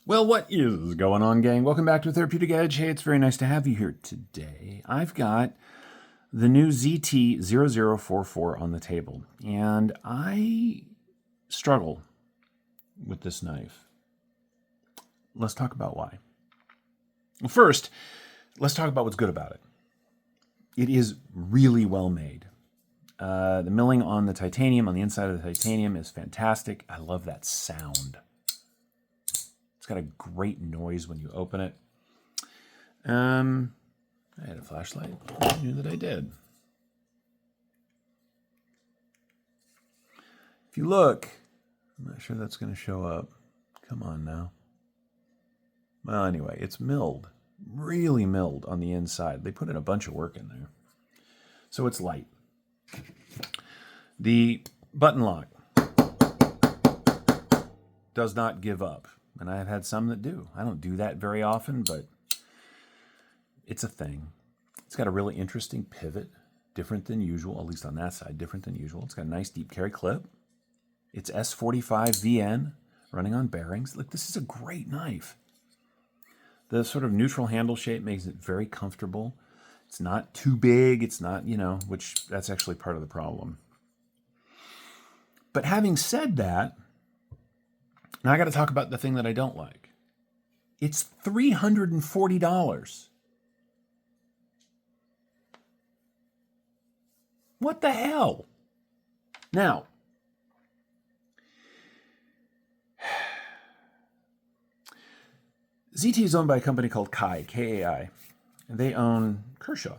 Well, what is going on, gang? Welcome back to Therapeutic Edge. Hey, it's very nice to have you here today. I've got the new ZT0044 on the table, and I struggle with this knife. Let's talk about why. Well, first, let's talk about what's good about it. It is really well made. The milling on the titanium, on the inside of the titanium, is fantastic. I love that sound. It's got a great noise when you open it. I had a flashlight. I knew that I did. If you look, I'm not sure that's going to show up. Come on now. Well, anyway, it's milled. Really milled on the inside. They put in a bunch of work in there. So it's light. The button lock does not give up. And I've had some that do. I don't do that very often, but it's a thing. It's got a really interesting pivot, different than usual, at least on that side, different than usual. It's got a nice deep carry clip. It's S45 VN, running on bearings. Look, this is a great knife. The sort of neutral handle shape makes it very comfortable. It's not too big. It's not, which that's actually part of the problem. But having said that, now I got to talk about the thing that I don't like. It's $340. What the hell? Now, ZT is owned by a company called Kai, K-A-I, and they own Kershaw.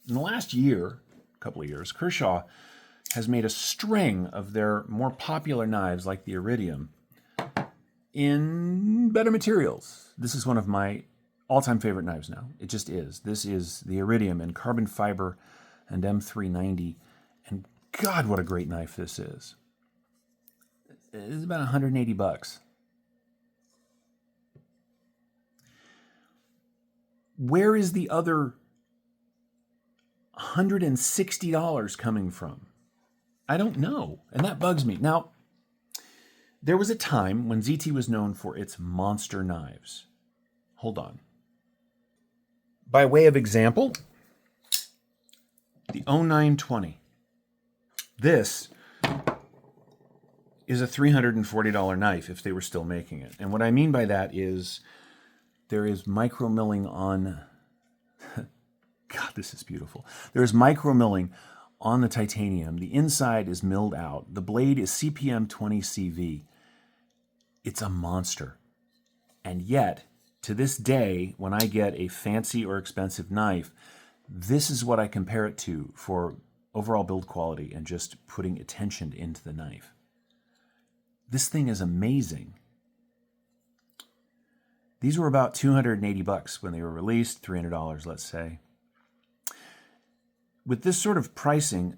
In the last year, couple of years, Kershaw has made a string of their more popular knives like the Iridium in better materials. This is one of my all-time favorite knives now. It just is. This is the Iridium in carbon fiber and M390. And God, what a great knife this is. It's about 180 bucks. Where is the other $160 coming from? I don't know. And that bugs me. Now, there was a time when ZT was known for its monster knives. Hold on. By way of example, the 0920. This is a $340 knife if they were still making it. And what I mean by that is there is micro milling on... God, this is beautiful. There is micro milling on the titanium. The inside is milled out. The blade is CPM 20 CV. It's a monster. And yet, to this day, when I get a fancy or expensive knife, this is what I compare it to for overall build quality and just putting attention into the knife. This thing is amazing. These were about 280 bucks when they were released, $300, let's say. With this sort of pricing,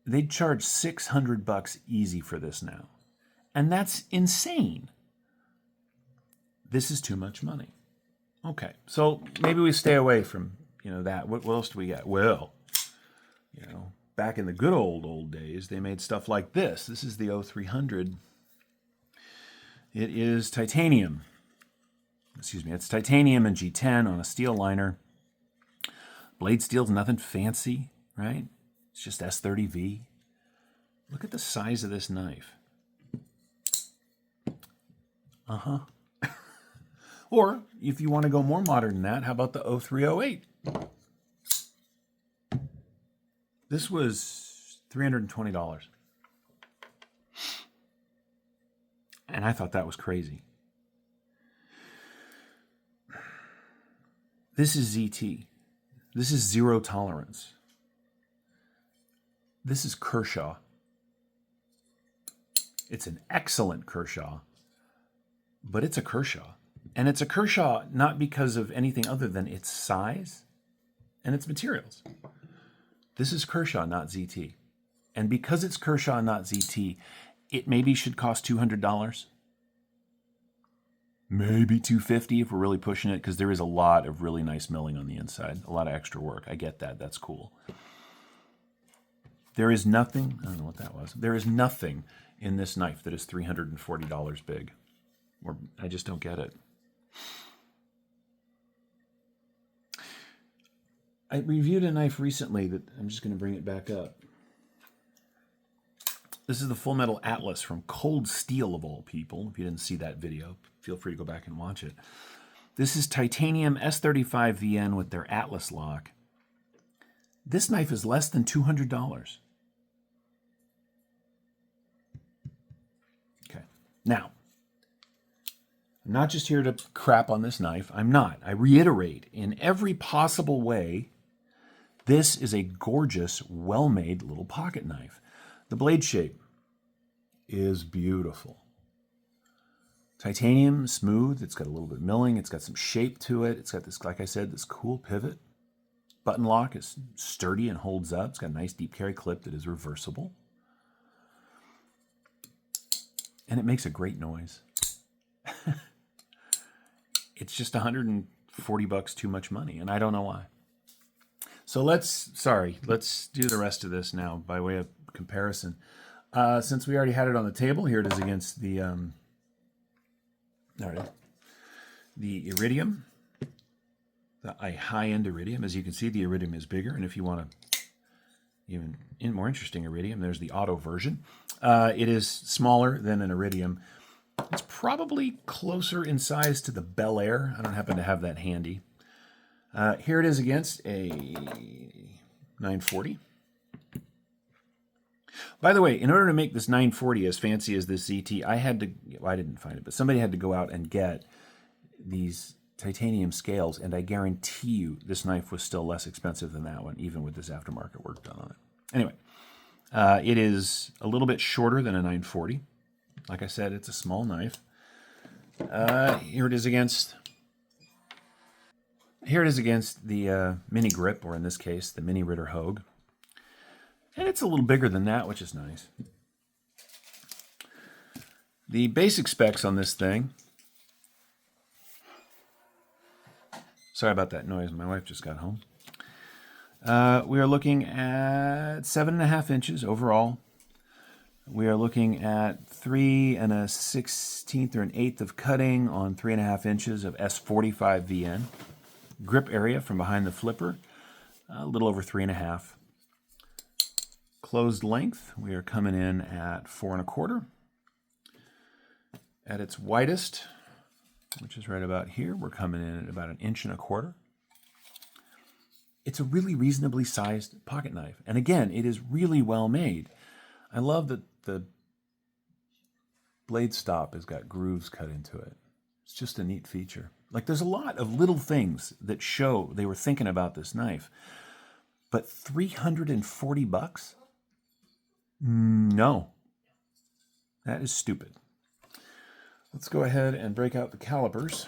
they'd charge 600 bucks easy for this now. And that's insane. This is too much money. Okay, so maybe we stay away from, that. What else do we got? Well, back in the good old days, they made stuff like this. This is the 0300. It is titanium. It's titanium and G10 on a steel liner. Blade steel's nothing fancy, right? It's just S30V. Look at the size of this knife. Uh-huh. Or, if you want to go more modern than that, how about the 0308? This was $320. And I thought that was crazy. This is ZT. This is zero tolerance. This is Kershaw. It's an excellent Kershaw, but it's a Kershaw. And it's a Kershaw not because of anything other than its size and its materials. This is Kershaw, not ZT. And because it's Kershaw, not ZT, it maybe should cost $200. Maybe $250 if we're really pushing it, because there is a lot of really nice milling on the inside. A lot of extra work. I get that. That's cool. There is nothing, I don't know what that was. There is nothing in this knife that is $340 big. Or I just don't get it. I reviewed a knife recently that I'm just going to bring it back up. This is the Full Metal Atlas from Cold Steel, of all people. If you didn't see that video, feel free to go back and watch it. This is titanium S35 VN with their Atlas lock. This knife is less than $200. Okay, now, I'm not just here to crap on this knife. I'm not. I reiterate, in every possible way, this is a gorgeous, well-made little pocket knife. The blade shape is beautiful. Titanium, smooth. It's got a little bit of milling. It's got some shape to it. It's got this, like I said, this cool pivot. Button lock is sturdy and holds up. It's got a nice deep carry clip that is reversible. And it makes a great noise. It's just $140 too much money, and I don't know why. So let's do the rest of this now by way of comparison. Since we already had it on the table, here it is against the Iridium, a high-end Iridium. As you can see, the Iridium is bigger, and if you want to even more interesting Iridium, there's the auto version. It is smaller than an Iridium. It's probably closer in size to the Bel Air. I don't happen to have that handy. Here it is against a 940. By the way, in order to make this 940 as fancy as this ZT, I didn't find it, but somebody had to go out and get these titanium scales, and I guarantee you this knife was still less expensive than that one, even with this aftermarket work done on it. Anyway, it is a little bit shorter than a 940. Like I said, it's a small knife. Here it is against the Mini Grip, or in this case, the Mini Ritter Hogue. And it's a little bigger than that, which is nice. The basic specs on this thing. Sorry about that noise. My wife just got home. We are looking at 7.5 inches overall. We are looking at 3 1/16 or an eighth of cutting on 3.5 inches of S45 VN. Grip area from behind the flipper, a little over 3.5. Closed length, we are coming in at 4 1/4. At its widest, which is right about here, we're coming in at about 1 1/4 inches. It's a really reasonably sized pocket knife. And again, it is really well made. I love that the blade stop has got grooves cut into it. It's just a neat feature. Like, there's a lot of little things that show they were thinking about this knife. But $340? No. That is stupid. Let's go ahead and break out the calipers.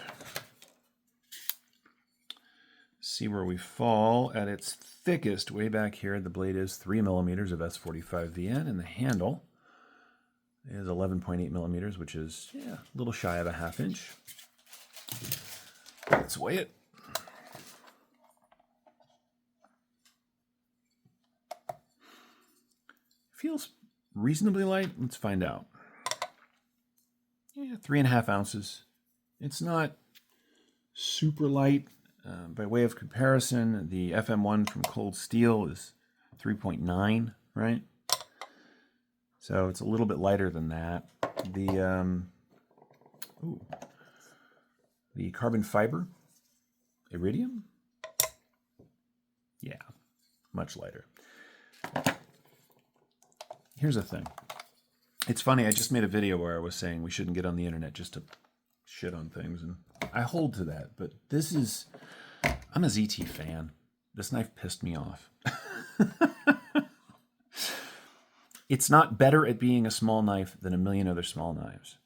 See where we fall. At its thickest, way back here, the blade is 3 millimeters of S45 VN, and the handle is 11.8 millimeters, which is a little shy of a 1/2 inch. Let's weigh it. Feels reasonably light. Let's find out. 3.5 ounces. It's not super light. By way of comparison, the FM1 from Cold Steel is 3.9, right? So it's a little bit lighter than that. The carbon fiber Iridium, much lighter. Here's the thing. It's funny, I just made a video where I was saying we shouldn't get on the internet just to shit on things, and I hold to that, but I'm a ZT fan. This knife pissed me off. It's not better at being a small knife than a million other small knives.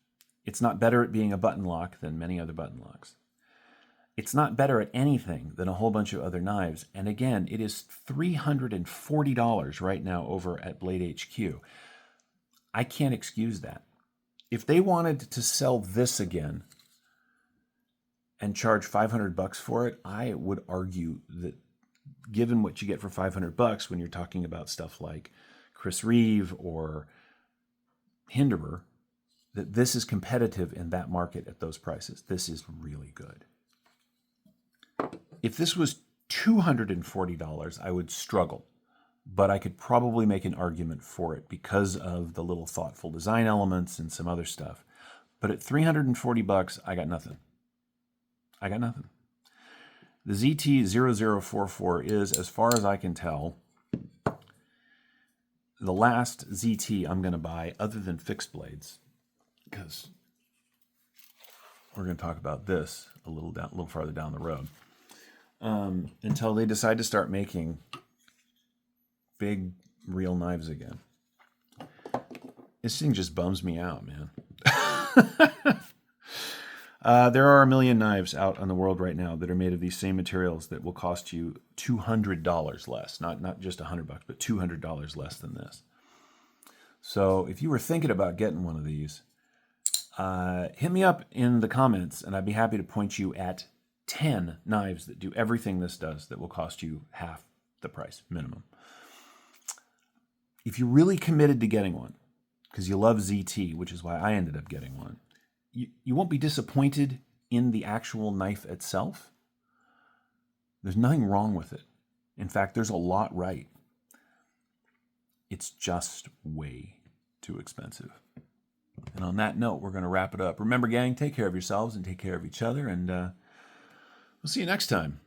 It's not better at being a button lock than many other button locks. It's not better at anything than a whole bunch of other knives. And again, it is $340 right now over at Blade HQ. I can't excuse that. If they wanted to sell this again and charge $500 for it, I would argue that given what you get for $500 when you're talking about stuff like Chris Reeve or Hinderer, that this is competitive in that market at those prices. This is really good. If this was $240, I would struggle, but I could probably make an argument for it because of the little thoughtful design elements and some other stuff. But at $340, I got nothing. I got nothing. The ZT0044 is, as far as I can tell, the last ZT I'm going to buy other than fixed blades, because we're going to talk about this a little farther down the road, until they decide to start making big, real knives again. This thing just bums me out, man. There are a million knives out in the world right now that are made of these same materials that will cost you $200 less. Not just $100, but $200 less than this. So if you were thinking about getting one of these, hit me up in the comments, and I'd be happy to point you at 10 knives that do everything this does that will cost you half the price, minimum. If you're really committed to getting one, because you love ZT, which is why I ended up getting one, you won't be disappointed in the actual knife itself. There's nothing wrong with it. In fact, there's a lot right. It's just way too expensive. And on that note, we're going to wrap it up. Remember, gang, take care of yourselves and take care of each other, and we'll see you next time.